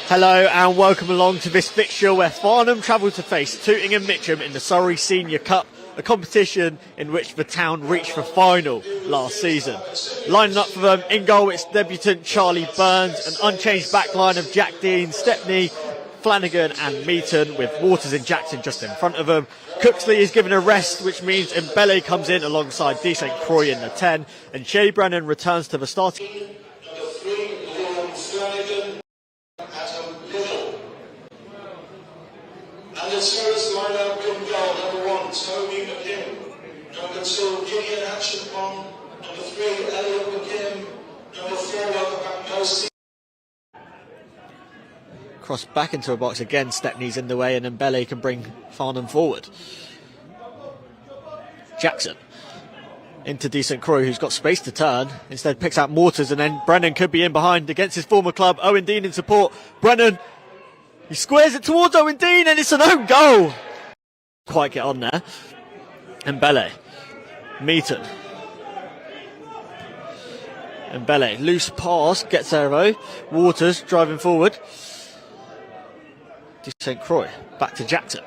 Hello and welcome along to this fixture where Farnham travel to face Tooting and Mitcham in the Surrey Senior Cup, a competition in which the town reached the final last season. Lining up for them, in goal it's debutant Charlie Burns, an unchanged backline of Jack Dean, Stepney, Flanagan and Meaton, with Waters and Jackson just in front of them. Cooksley is given a rest, which means Mbele comes in alongside D. St. Croix in the 10, and Shay Brennan returns to the starting. And his first line-out in goal, number 1, Toby McKim. Number 2, Gideon Hatchenpong. Number 3, Elliot McKim. Number 4, welcome back, Posty. Cross back into a box again, Stepney's in the way, and Mbele can bring Farnham forward. Jackson into D. St. Croix, who's got space to turn. Instead picks out Mortars, and then Brennan could be in behind against his former club. Owen Dean in support. Brennan, he squares it towards Owen Dean, and it's an own goal. Quite get on there. Mbele, Meaton. Mbele, loose pass, gets there though. Waters driving forward. St. Croix, back to Jackson.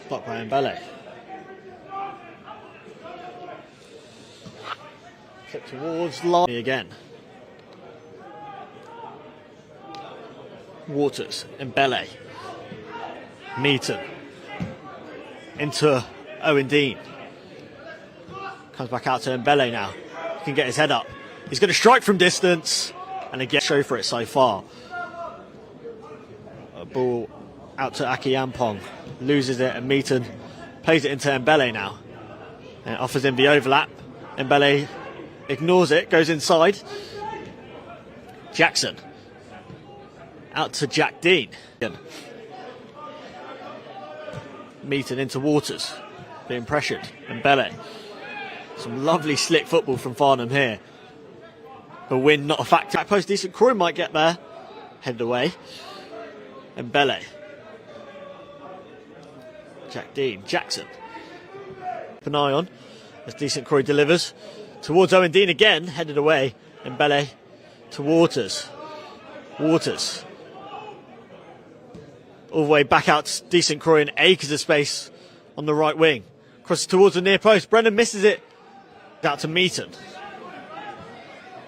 Blocked by Mbele. Flip towards line again. Waters, Mbele. Meaton. Into Owen Dean. Comes back out to Mbele now. He can get his head up. He's going to strike from distance, and again, show for it so far. A ball out to Aki Yampong, loses it, and Meaton plays it into Mbele now. And offers him the overlap. Mbele ignores it, goes inside. Jackson. Out to Jack Dean. Meaton into Waters, being pressured. Mbele. Some lovely slick football from Farnham here. The win not a factor. Back post, decent Croy might get there. Headed away. Mbele. Jack Dean. Jackson. Keep an eye on as Decent Croy delivers. Towards Owen Dean again. Headed away. Mbele to Waters. Waters. All the way back out to Decent Croy and acres of space on the right wing. Crosses towards the near post. Brennan misses it. Out to Meaton.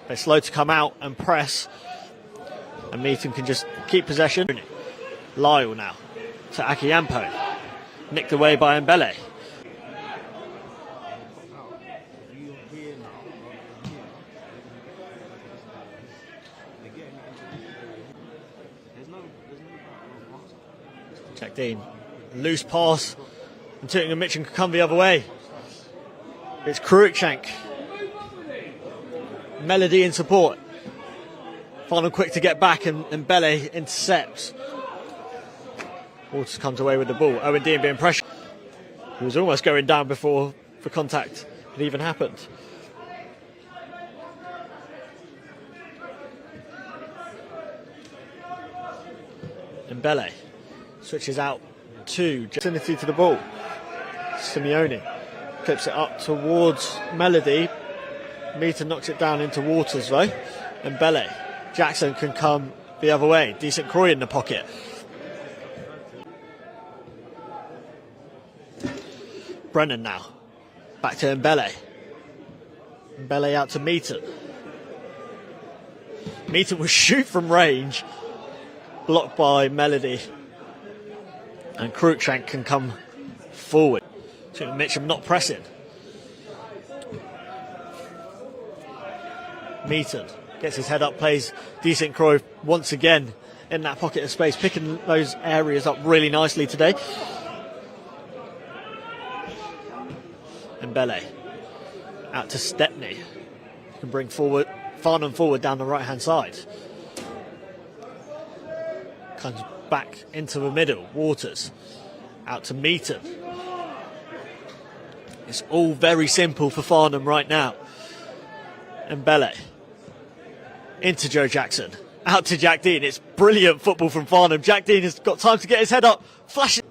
They're slow to come out and press, and Meaton can just keep possession. Lyle now to Akiyampo, nicked away by Mbele. Jack Dean, loose pass, and Tooting and Mitcham can come the other way. It's Cruikshank. Melody in support. Farnham quick to get back, and Mbele intercepts. Waters comes away with the ball. Owen Dean being pressured. He was almost going down before the contact had even happened. Mbele switches out to vicinity to the ball. Simeone clips it up towards Melody. Meaton knocks it down into Waters though. Mbele. Jackson can come the other way. Decent Croy in the pocket. Brennan now. Back to Mbele. Mbele out to Meaton. Meaton will shoot from range. Blocked by Melody. And Cruikshank can come forward. Mitcham not pressing. Meaton gets his head up, plays Decent Croy once again in that pocket of space, picking those areas up really nicely today. Mbele out to Stepney. Can bring forward Farnham forward down the right hand side. Comes back into the middle. Waters out to Meaton. It's all very simple for Farnham right now. Mbele into Joe Jackson, out to Jack Dean. It's brilliant football from Farnham. Jack Dean has got time to get his head up, flashes.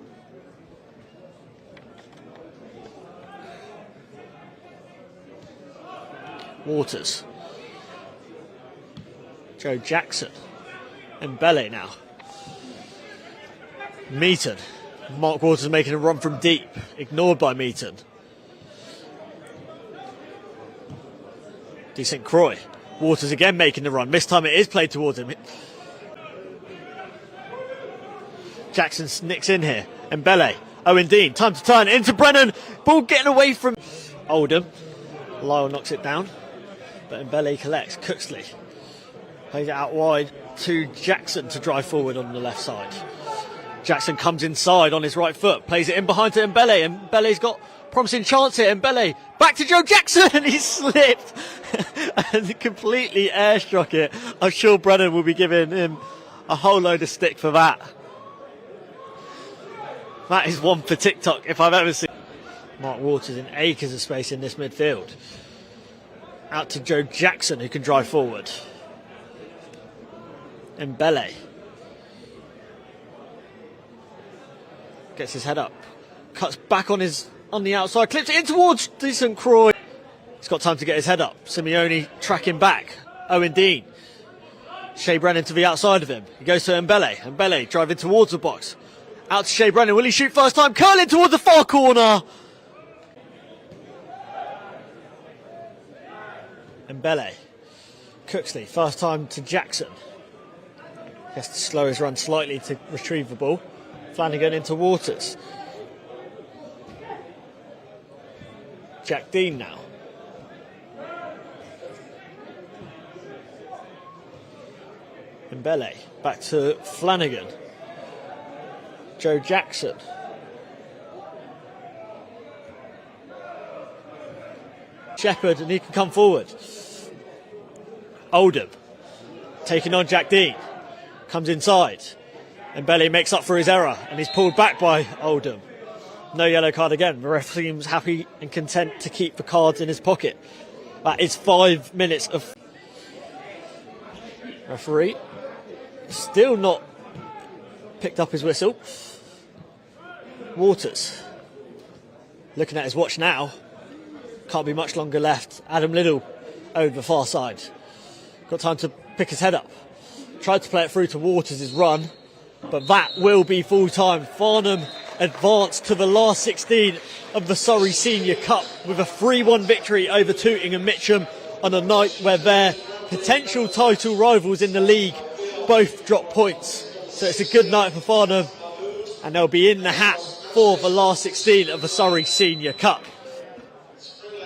Waters. Joe Jackson. Mbele now. Meaton. Mark Waters making a run from deep. Ignored by Meaton. Decent Croy. Waters again making the run. This time it is played towards him. Jackson nicks in here. Mbele. Owen Dean. Time to turn. Into Brennan. Ball getting away from Oldham. Lyle knocks it down. But Mbele collects. Cooksley. Plays it out wide to Jackson to drive forward on the left side. Jackson comes inside on his right foot. Plays it in behind to Mbele. Mbele's got promising chance here. Mbele back to Joe Jackson. He slipped and completely airstruck it. I'm sure Brennan will be giving him a whole load of stick for that. That is one for TikTok if I've ever seen. Mark Waters in acres of space in this midfield. Out to Joe Jackson, who can drive forward. Mbele gets his head up, cuts back on the outside, clips it in towards decent Croy. He's got time to get his head up. Simeone tracking back. Owen Dean. Shea Brennan to the outside of him. He goes to Mbele. Mbele driving towards the box. Out to Shea Brennan. Will he shoot first time? Curling towards the far corner. Mbele. Cooksley. First time to Jackson. He has to slow his run slightly to retrieve the ball. Flanagan into Waters. Jack Dean now. Mbele. Back to Flanagan. Joe Jackson. Shepherd, and he can come forward. Oldham. Taking on Jack Dean. Comes inside. Mbele makes up for his error, and he's pulled back by Oldham. No yellow card again. The ref seems happy and content to keep the cards in his pocket. That is 5 minutes of... Referee still not picked up his whistle. Waters looking at his watch now. Can't be much longer left. Adam Liddell over the far side. Got time to pick his head up. Tried to play it through to Waters' run, but that will be full time. Farnham advanced to the last 16 of the Surrey Senior Cup with a 3-1 victory over Tooting and Mitcham on a night where their potential title rivals in the league both dropped points. So it's a good night for Farnham, and they'll be in the hat for the last 16 of the Surrey Senior Cup.